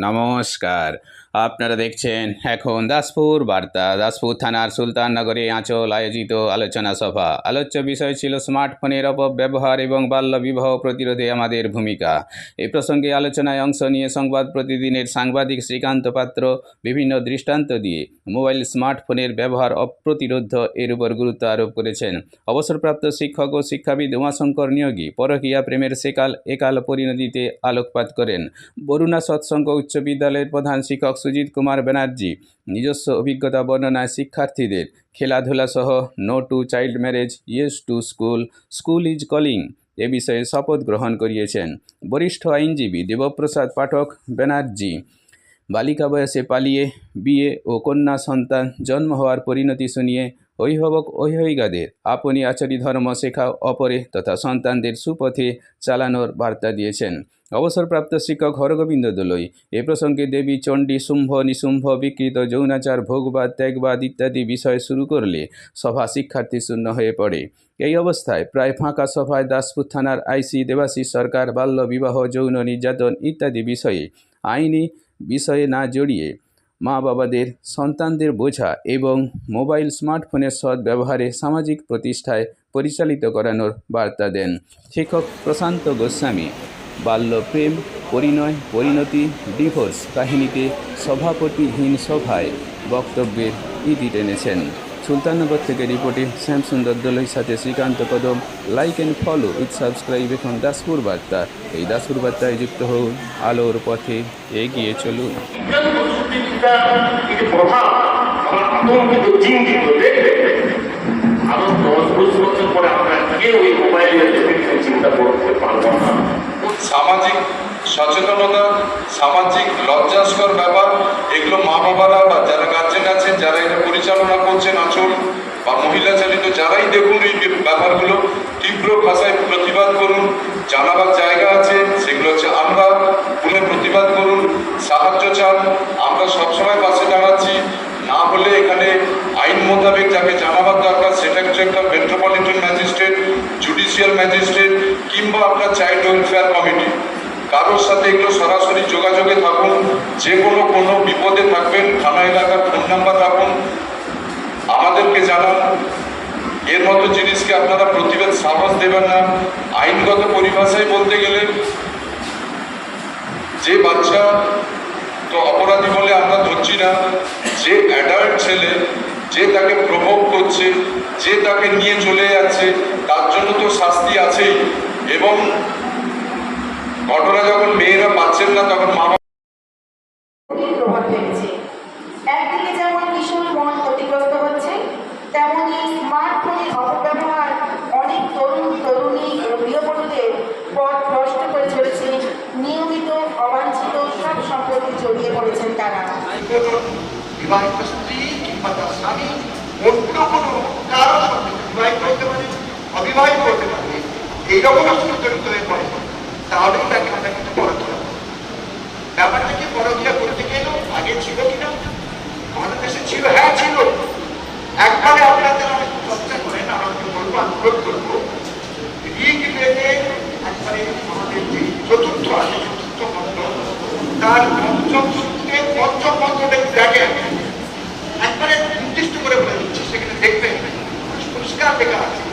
নমস্কার, আপনারা দেখছেন এখন দাসপুর বার্তা। দাসপুর থানার সুলতাননগরে আঁচল আয়োজিত আলোচনা সভা। আলোচ্য বিষয় ছিল স্মার্টফোনের অপব্যবহার এবং বাল্যবিবাহ প্রতিরোধে আমাদের ভূমিকা। এই প্রসঙ্গে আলোচনায় অংশ নিয়ে সংবাদ প্রতিদিনের সাংবাদিক শ্রীকান্ত পাত্র বিভিন্ন দৃষ্টান্ত দিয়ে মোবাইল স্মার্টফোনের ব্যবহার অপ্রতিরোধ এর উপর গুরুত্ব আরোপ করেছেন। অবসরপ্রাপ্ত শিক্ষক ও শিক্ষাবিদ উমাশঙ্কর নিয়োগী পরকীয়া প্রেমের সেকাল একাল পরিণতিতে আলোকপাত করেন। বরুণা সৎসঙ্গ উচ্চ বিদ্যালয়ের প্রধান শিক্ষক সুজিত কুমার ব্যানার্জি নিজস্ব অভিজ্ঞতা বর্ণনায় শিক্ষার্থীদের খেলাধুলা সহ no to child marriage, yes to school, school is calling এ বিষয়ে শপথ গ্রহণ করিয়েছেন। বরিষ্ঠ আইনজীবী দেবপ্রসাদ পাঠক ব্যানার্জি বালিকা বয়সে পালিয়ে বিয়ে ও কন্যা সন্তান জন্ম হওয়ার পরিণতি শুনিয়ে অভিভাবক অভিভাবিকাদের আপনি আচরি ধর্ম শেখাও অপরে তথা সন্তানদের সুপথে চালানোর বার্তা দিয়েছেন। অবসরপ্রাপ্ত শিক্ষক হরগোবিন্দ দোলই এ প্রসঙ্গে দেবী, চণ্ডী, শুম্ভ নিশুম্ভ, বিকৃত যৌনাচার, ভোগবাদ, ত্যাগবাদ ইত্যাদি বিষয় শুরু করলে সভা শিক্ষার্থী শূন্য হয়ে পড়ে। এই অবস্থায় প্রায় ফাঁকা সভায় দাসপুর থানার আইসি দেবাশিস সরকার বাল্য বিবাহ, যৌন নির্যাতন ইত্যাদি বিষয়ে আইনি বিষয়ে না জড়িয়ে মা বাবাদের সন্তানদের বোঝা এবং মোবাইল স্মার্টফোনের সৎ ব্যবহারে সামাজিক প্রতিষ্ঠায় পরিচালিত করানোর বার্তা দেন। শিক্ষক প্রশান্ত গোস্বামী বাল্য প্রেম, পরিণয়, পরিণতি, ডিভোর্স কাহিনীতে সভাপতিহীন সভায় বক্তব্যের ইতি টেনেছেন। সুলতাননগর থেকে রিপোর্টে শ্যামসুন্দর দোলইর সাথে শ্রীকান্ত কদম। Like and follow with subscribe এখন দাসপুর বার্তা। এই দাসপুর বার্তায় যুক্ত হন, আলোর পথে এগিয়ে চলুন। সামাজিক সচেতনতা, সামাজিক লজ্জাস্কর ব্যাপার, এগুলো মা বাবারা বা যারা গার্জেন আছেন, যারা এটা পরিচালনা করছেন আঁচল বা মহিলা চালিত যারাই দেখুন এই ব্যাপারগুলো তীব্র ভাষায় প্রতিবাদ করুন। জানাবার জায়গা আছে, সেগুলো হচ্ছে আমরা পুনঃ প্রতিবাদ করুন, সাহায্য চান, আমরা সবসময় পাশে দাঁড়াচ্ছি। না হলে এখানে আইন মোতাবেক যাকে জানাবার দরকার সেটা হচ্ছে একটা মেট্রোপলিটন ম্যাজিস্ট্রেট, জুডিশিয়াল ম্যাজিস্ট্রেট কিংবা আপনার চাইল্ড ওয়েলফেয়ার কমিটি। কারোর সাথে এগুলো সরাসরি যোগাযোগে থাকুন। যে কোনো বিপদে থাকবেন, থানা এলাকার ফোন নাম্বার রাখুন, আমাদেরকে জানান। এর মতো জিনিসকে আপনারা প্রতিবাদ সাহস দেবেন না। আইনগত পরিভাষায় বলতে গেলে যে বাচ্চা তো অপরাধী বলে আমরা ধরছি না, যে অ্যাডাল্ট ছেলে যে তাকে প্রভোগ করছে, যে তাকে নিয়ে চলে যাচ্ছে, তার জন্য তো শাস্তি আছেই। এবং ঘটনা যখন মেয়েরা পাচ্ছেন না তখন মা প্রভাব ফেলেছে। একদিকে যেমন ভীষণ মন ক্ষতিগ্রস্ত হচ্ছে, তেমনি স্মার্টফোনের অপব্যবহার অনেক তরুণী ও গৃহবধূদের পথ ভ্রষ্ট করে চলেছে। নিয়মিত অবাঞ্ছিত সব সম্পত্তি জড়িয়ে পড়েছেন তারা। বিবাহিত স্ত্রী কিংবা তার স্বামী অন্য কোনো কারো সাথে বিবাহিত হতে পারে, অবিবাহিত হতে পারে, এইরকম আসলে জড়িত হয়ে পড়ে, তাহলেই তাকে আমরা কিন্তু পরকীয়া। ব্যাপারটা কি পরকীয়া করতে গেল আগে ছিল কিনা? আমাদের দেশে ছিল, হ্যাঁ ছিল। একবারে আপনাদের অনেক চর্চা করেন, আমাকে বলবো, অনুরোধ করবো, ঋগ বেদে একবারে আমাদের যে চতুর্থ আছে, চতুর্থ মন্ত্র, তার পঞ্চম সূত্রে পঞ্চম মন্ত্রটা দেখেন, একবারে নির্দিষ্ট করে বলে দিচ্ছে। সেখানে দেখবেন পরিষ্কার লেখা আছে,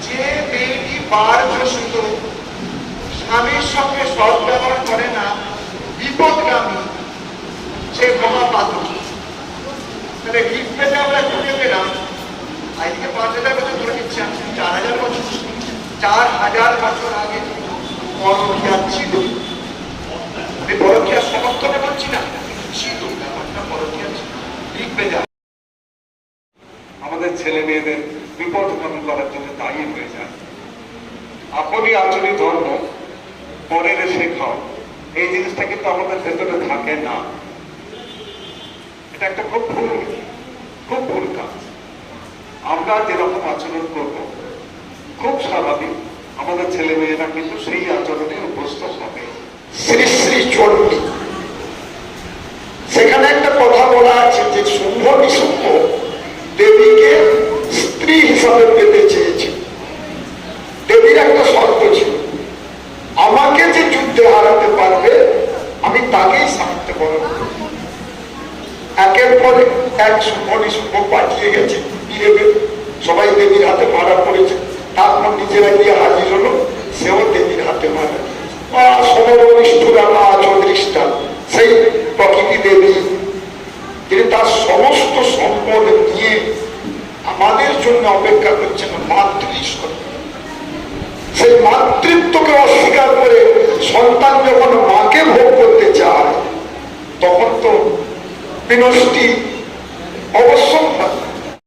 যে মেয়েটি বারগ্রস্ত, স্বামীর সঙ্গে সৎ ব্যবহার করে না, বিপদগামী, সে মহাপাতকী। তাহলে ঋগ্বেদে আমরা খুঁজে পেলাম, আজকে 5000 বছর ধরে নিচ্ছে, 4000 বছর, 4000 বছর আগে পরকীয়া ছিল। আমি পরকীয়া সমর্থনে বলছি না, ছিল, ব্যাপারটা পরকীয়া ছিল ঋগ্বেদে। আমাদের ছেলে মেয়েদের বিপদগামী করার জন্য দায়ী হয়ে যায়। আপনি আচরি ধর্ম পরের শেখাও, এই জিনিসটা কিন্তু আমাদের ভেতরে থাকে না। এটা একটা খুব ভুল কাজ। আমরা যেরকম আচরণ করবো খুব স্বাভাবিক, আমাদের ছেলে মেয়েরা কিন্তু সেই আচরণে অভ্যস্ত হবে। শ্রী শ্রী চণ্ডী, সেখানে একটা কথা বলা আছে যে শুম্ভ নিশুম্ভ দেবীকে স্ত্রী হিসাবে পেতে চেয়েছে। দেবীর একটা 100 পুলিশ পাঠিয়ে গেছে বিয়েবে, সবাই দেবীর হাতে মারা পড়েছে, তারপর নিজেরা গিয়ে হাজির হলো, সেও দেবীর হাতে মারা গিয়েছে। মা সমরনিষ্ঠুরা মা চৌদৃষ্টা, সেই প্রকৃতি দেবী তিনি তার সমস্ত সম্পদ নিয়ে আমাদের জন্য অপেক্ষা করছেন মাতৃশ্বর। সেই মাতৃত্বকে অস্বীকার করে সন্তান যখন মাকে ভোগ করতে চায়, তখন তো বিনষ্টি